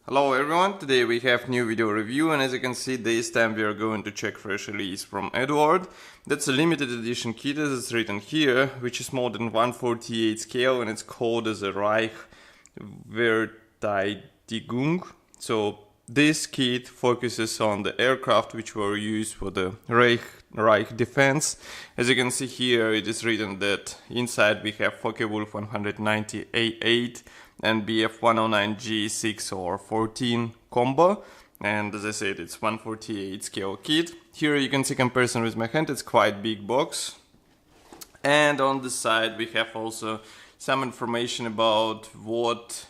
Hello everyone, today we have new video review, and as you can see this time we are going to check fresh release from Eduard. That's a limited edition kit as it's written here, which is more than 1/48 scale, and it's called as a Reichsverteidigung. So this kit focuses on the aircraft which were used for the Reich defense. As you can see here, it is written that inside we have Focke-Wulf 190 A8 and Bf-109 G6 or 14 combo, and as I said, it's 1/48 scale kit. Here you can see comparison with my hand, it's quite big box. And on the side we have also some information about what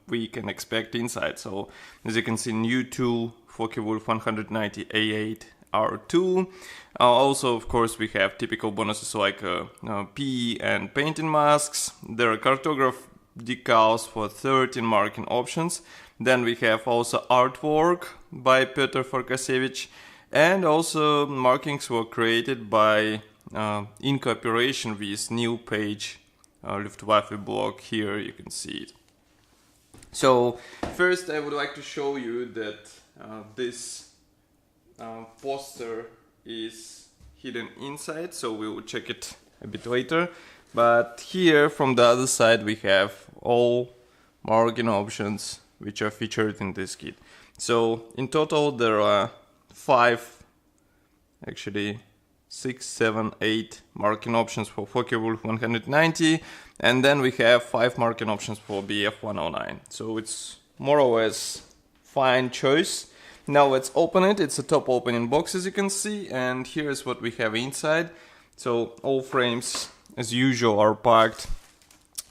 we can expect inside. So as you can see, new tool Focke-Wulf 190 A8 R2. Also, of course, we have typical bonuses like PE and painting masks. There are cartograph decals for 13 marking options. Then we have also artwork by Piotr Farkasiewicz, and also markings were created by in cooperation with new page Luftwaffe blog. Here you can see it. So first I would like to show you that this poster is hidden inside, so we will check it a bit later. But here from the other side we have all marking options which are featured in this kit. So in total there are 6, 7, 8 marking options for Focke-Wulf 190, and then we have 5 marking options for Bf-109. So it's more or less fine choice. Now let's open it. It's a top opening box as you can see, and here's what we have inside. So all frames as usual are packed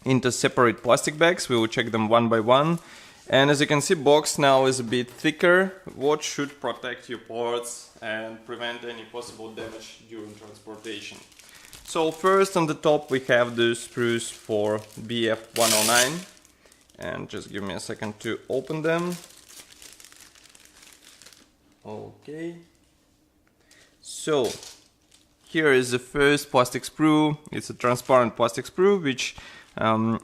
into separate plastic bags. We will check them one by one. And as you can see, box now is a bit thicker, what should protect your parts and prevent any possible damage during transportation. So first on the top we have the sprues for Bf-109, and just give me a second to open them. Okay, so here is the first plastic sprue. It's a transparent plastic sprue which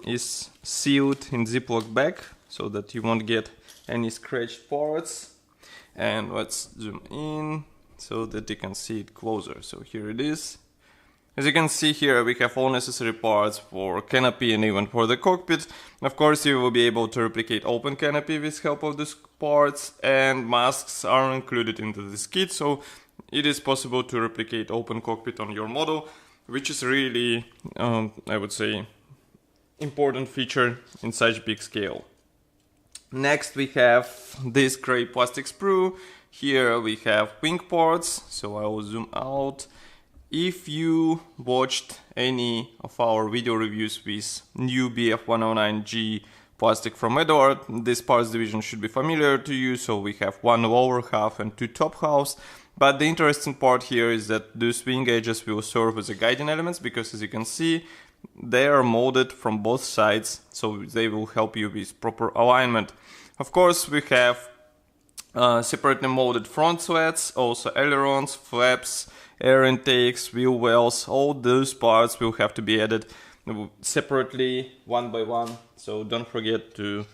is sealed in Ziploc bag so that you won't get any scratched parts. And let's zoom in so that you can see it closer. So here it is. As you can see here, we have all necessary parts for canopy and even for the cockpit. Of course, you will be able to replicate open canopy with help of these parts, and masks are included into this kit, so it is possible to replicate open cockpit on your model, which is really, I would say, important feature in such big scale. Next we have this gray plastic sprue. Here we have wing parts, so I will zoom out. If you watched any of our video reviews with new Bf-109G plastic from Eduard, this parts division should be familiar to you. So we have one lower half and two top halves. But the interesting part here is that those wing edges will serve as a guiding elements, because as you can see, they are molded from both sides, so they will help you with proper alignment. Of course, we have separately molded front slats, also ailerons, flaps, air intakes, wheel wells. All those parts will have to be added separately, one by one, so don't forget to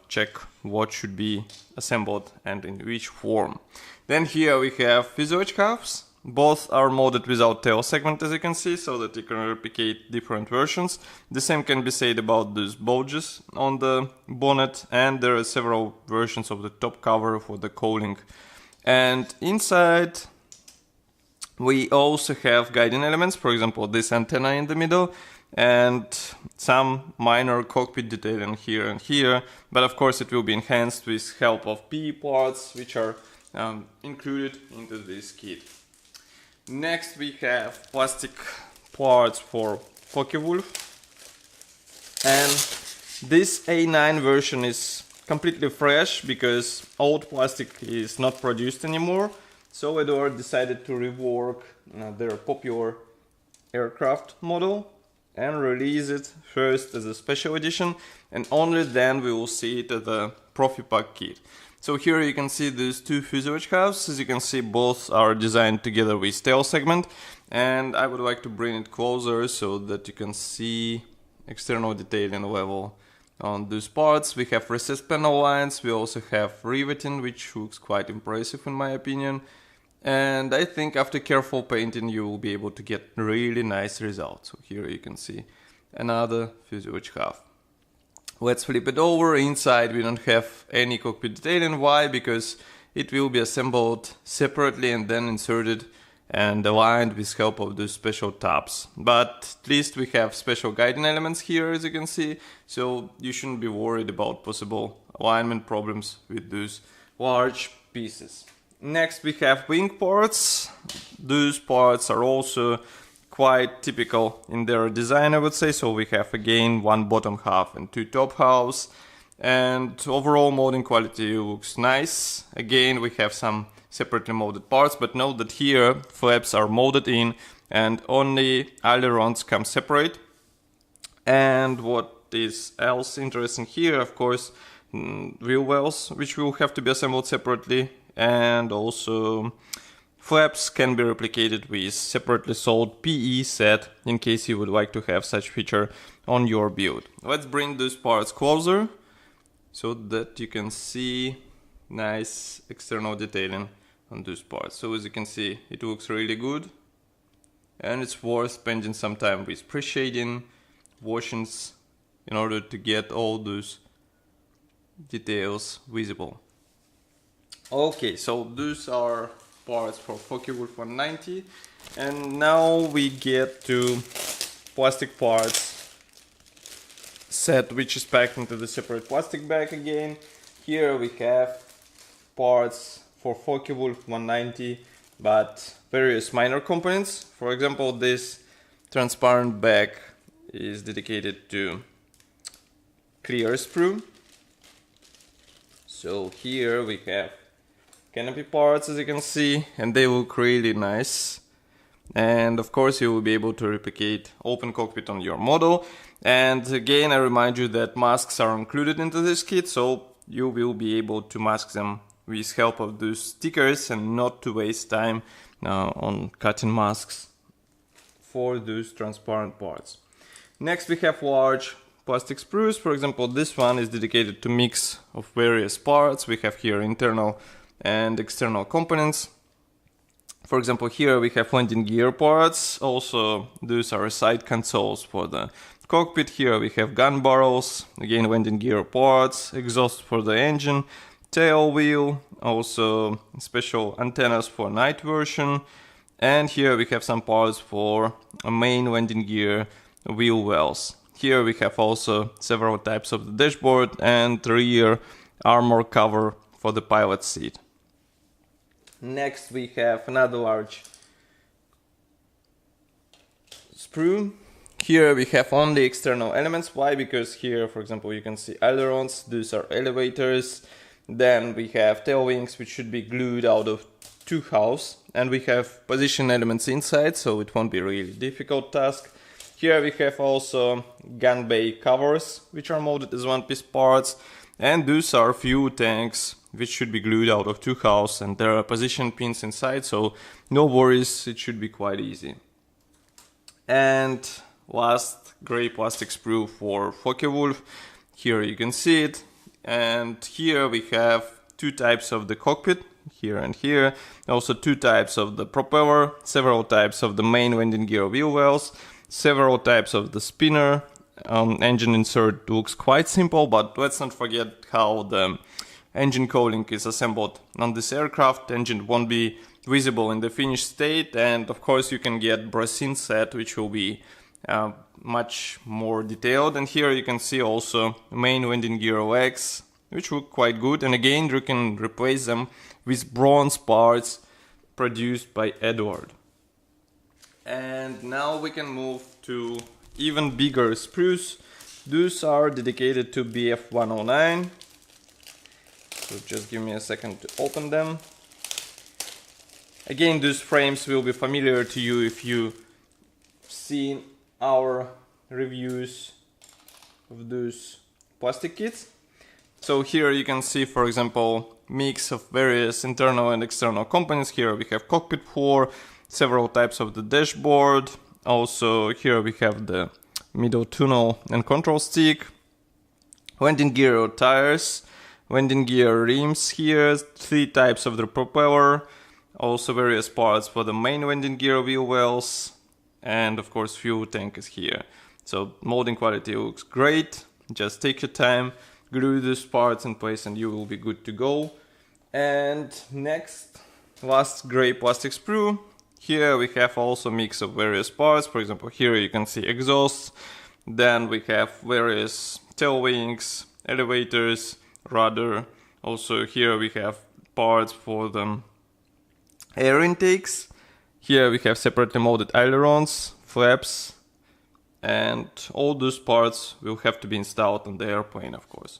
check what should be assembled and in which form. Then here we have fuselage halves. Both are molded without tail segment, as you can see, so that you can replicate different versions. The same can be said about these bulges on the bonnet, and there are several versions of the top cover for the cowling. And inside we also have guiding elements, for example this antenna in the middle, and some minor cockpit detailing here and here, but of course it will be enhanced with help of PE parts which are included into this kit. Next we have plastic parts for Focke-Wulf, and this A9 version is completely fresh because old plastic is not produced anymore. So Eduard decided to rework their popular aircraft model and release it first as a special edition, and only then we will see it as a Profi Pack kit. So here you can see these two fuselage halves. As you can see, both are designed together with tail segment, and I would like to bring it closer so that you can see external detailing level on those parts. We have recessed panel lines, we also have riveting, which looks quite impressive in my opinion. And I think after careful painting you will be able to get really nice results. So here you can see another fuselage half. Let's flip it over. Inside we don't have any cockpit detailing. Why? Because it will be assembled separately and then inserted and aligned with help of those special tabs. But at least we have special guiding elements here, as you can see, so you shouldn't be worried about possible alignment problems with those large pieces. Next we have wing parts. Those parts are also quite typical in their design, I would say. So we have again one bottom half and two top halves, and overall molding quality looks nice. Again, we have some separately molded parts, but note that here flaps are molded in and only ailerons come separate. And what is else interesting here, of course, wheel wells, which will have to be assembled separately, and also flaps can be replicated with separately sold PE set in case you would like to have such feature on your build. Let's bring those parts closer so that you can see nice external detailing on those parts. So as you can see, it looks really good, and it's worth spending some time with pre-shading, washings in order to get all those details visible. Okay, so those are parts for Focke-Wulf 190, and now we get to plastic parts set, which is packed into the separate plastic bag again. Here we have parts for Focke-Wulf 190, but various minor components. For example, this transparent bag is dedicated to clear sprue. So here we have canopy parts, as you can see, and they look really nice. And of course you will be able to replicate open cockpit on your model. And again, I remind you that masks are included into this kit, so you will be able to mask them with help of those stickers and not to waste time on cutting masks for those transparent parts. Next we have large plastic sprues. For example, this one is dedicated to mix of various parts. We have here internal and external components. For example, here we have landing gear parts. Also, those are side consoles for the cockpit. Here we have gun barrels, again landing gear parts, exhaust for the engine, tail wheel, also special antennas for night version. And here we have some parts for a main landing gear wheel wells. Here we have also several types of the dashboard and rear armor cover for the pilot seat. Next we have another large sprue. Here we have only external elements. Why? Because here, for example, you can see ailerons, these are elevators. Then we have tail wings, which should be glued out of two halves, and we have position elements inside, so it won't be a really difficult task. Here we have also gun bay covers, which are molded as one-piece parts, and those are fuel tanks, which should be glued out of two halves, and there are position pins inside, so no worries, it should be quite easy. And last, gray plastic sprue for Focke-Wulf. Here you can see it, and here we have two types of the cockpit, here and here, also two types of the propeller, several types of the main landing gear wheel wells, several types of the spinner. Engine insert looks quite simple, but let's not forget how the engine cowling is assembled on this aircraft. Engine won't be visible in the finished state, and of course you can get brassine set, which will be much more detailed. And here you can see also main landing gear legs, which look quite good, and again you can replace them with bronze parts produced by Eduard. And now we can move to even bigger sprues. Those are dedicated to BF 109. So just give me a second to open them. Again, those frames will be familiar to you if you've seen our reviews of those plastic kits. So here you can see, for example, mix of various internal and external components. Here we have cockpit floor, several types of the dashboard. Also here we have the middle tunnel and control stick. landing gear or tires, landing gear rims here, 3 types of the propeller, also various parts for the main landing gear wheel wells, and of course fuel tank is here. So molding quality looks great, just take your time, glue these parts in place and you will be good to go. And next, last gray plastic sprue. Here we have also a mix of various parts. For example, here you can see exhausts, then we have various tail wings, elevators, rudder. Also here we have parts for the air intakes. Here we have separately molded ailerons, flaps, and all those parts will have to be installed on the airplane, of course.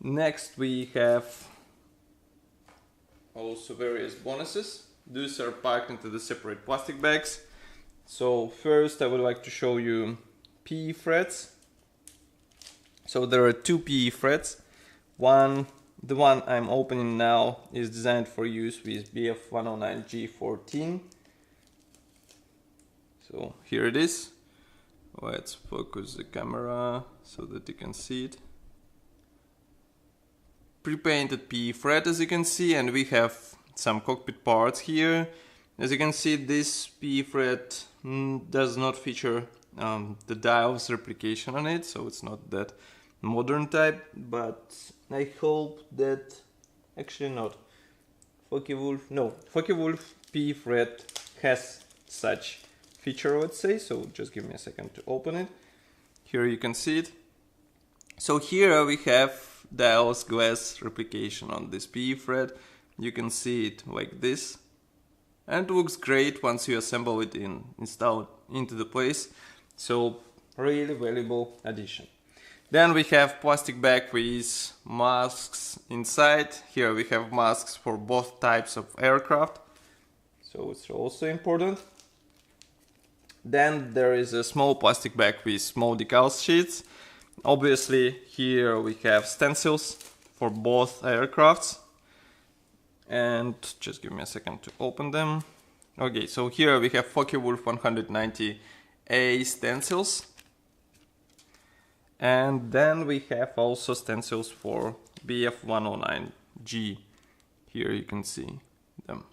Next we have also various bonuses. These are packed into the separate plastic bags. So first I would like to show you PE threads. So there are 2 PE threads. The one I'm opening now is designed for use with BF109G14. So here it is. Let's focus the camera so that you can see it. Pre-painted PE thread, as you can see, and we have some cockpit parts here. As you can see, this PE thread does not feature the dials replication on it, so it's not that modern type, but I hope that, actually not, Focke-Wulf PE thread has such feature, let's say, so just give me a second to open it. Here you can see it. So here we have dials glass replication on this PE thread. You can see it like this, and it looks great once you assemble it installed into the place. So really valuable addition. Then we have plastic bag with masks inside. Here we have masks for both types of aircraft, so it's also important. Then there is a small plastic bag with small decal sheets. Obviously here we have stencils for both aircrafts, and just give me a second to open them. Okay, so here we have Focke-Wulf 190A stencils, and then we have also stencils for BF109G. Here you can see them.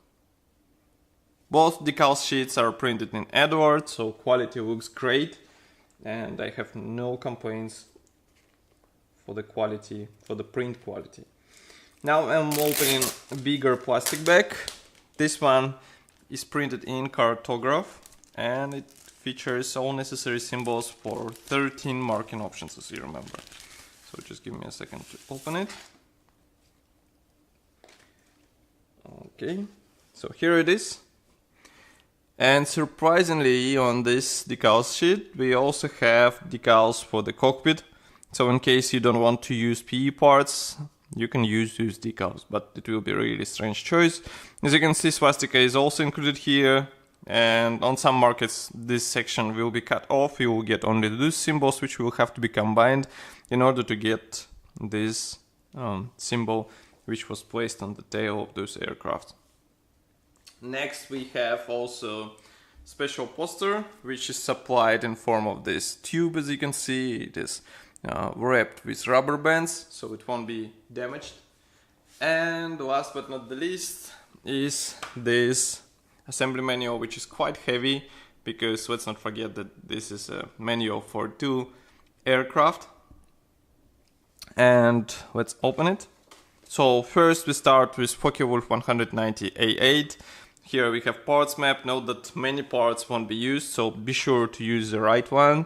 Both decal sheets are printed in Eduard, so quality looks great, and I have no complaints for the quality, for the print quality. Now I'm opening a bigger plastic bag. This one is printed in cartograph, and it features all necessary symbols for 13 marking options, as you remember. So just give me a second to open it. Okay, so here it is. And surprisingly, on this decals sheet we also have decals for the cockpit. So in case you don't want to use PE parts, you can use these decals, but it will be a really strange choice. As you can see, swastika is also included here, and on some markets this section will be cut off. You will get only those symbols, which will have to be combined in order to get this symbol which was placed on the tail of those aircraft. Next we have also special poster, which is supplied in form of this tube. As you can see, it is wrapped with rubber bands, so it won't be damaged. And last but not the least is this assembly manual, which is quite heavy, because let's not forget that this is a manual for 2 aircraft. And let's open it. So first we start with Focke-Wulf 190A8. Here we have parts map. Note that many parts won't be used, so be sure to use the right one.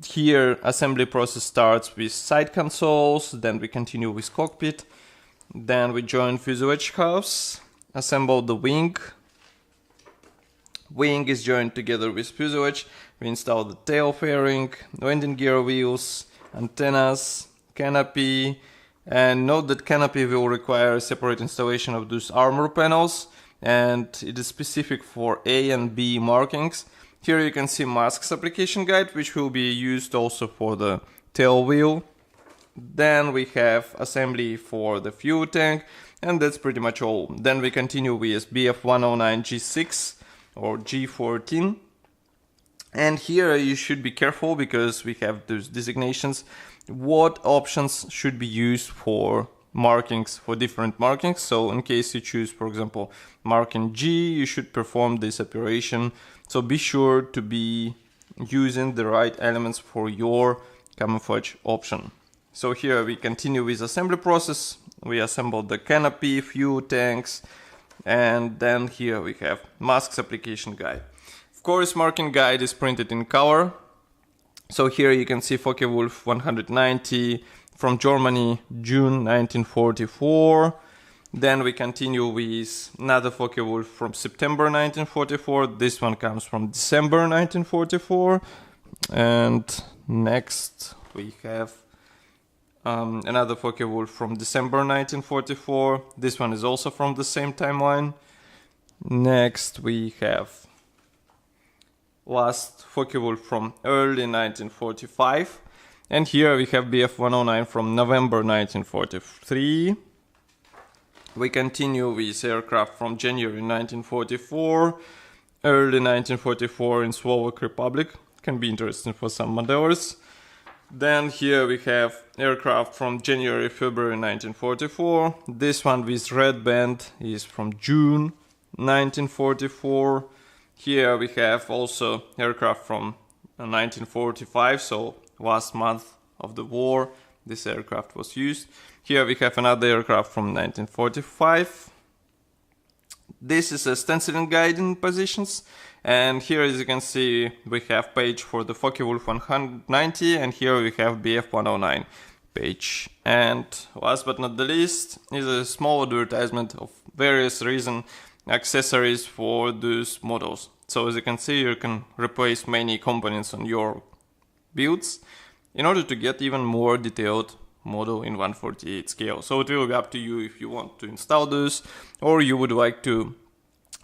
Here assembly process starts with side consoles, then we continue with cockpit, then we join fuselage halves, assemble the wing. Wing is joined together with fuselage. We install the tail fairing, landing gear wheels, antennas, canopy, and note that canopy will require a separate installation of those armor panels, and it is specific for A and B markings. Here you can see masks application guide, which will be used also for the tail wheel. Then we have assembly for the fuel tank, and that's pretty much all. Then we continue with BF109G6 or G14. And here you should be careful because we have those designations. what options should be used for markings, for different markings. So in case you choose, for example, marking G, you should perform this operation. So be sure to be using the right elements for your camouflage option. So here we continue with assembly process. We assemble the canopy, fuel tanks, and then here we have masks application guide. Of course, marking guide is printed in color. So here you can see Focke-Wulf 190 from Germany, June 1944. Then we continue with another Focke-Wulf from September 1944. This one comes from December 1944. And next we have another Focke-Wulf from December 1944. This one is also from the same timeline. Next we have last Focke-Wulf from early 1945. And here we have Bf-109 from November 1943. We continue with aircraft from January 1944, early 1944 in Slovak Republic. Can be interesting for some modelers. Then here we have aircraft from January, February 1944. This one with red band is from June 1944. Here we have also aircraft from 1945, so last month of the war this aircraft was used. Here we have another aircraft from 1945. This is a stenciling guide in positions, and here as you can see we have page for the Focke-Wulf 190, and here we have Bf-109 page. And last but not the least is a small advertisement of various reason accessories for those models. So as you can see, you can replace many components on your builds in order to get even more detailed model in 1/48 scale. So it will be up to you if you want to install those or you would like to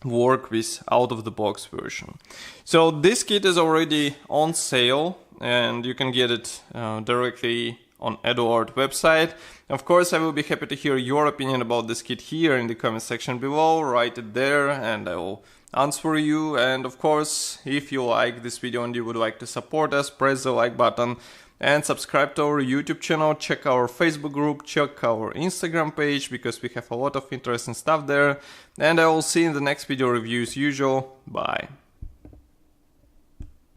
work with out-of-the-box version. So this kit is already on sale and you can get it directly on Eduard website. Of course, I will be happy to hear your opinion about this kit here in the comment section below. Write it there and I will answer you. And of course, if you like this video and you would like to support us, press the like button and subscribe to our YouTube channel. Check our Facebook group, check our Instagram page because we have a lot of interesting stuff there. And I will see you in the next video review as usual. Bye.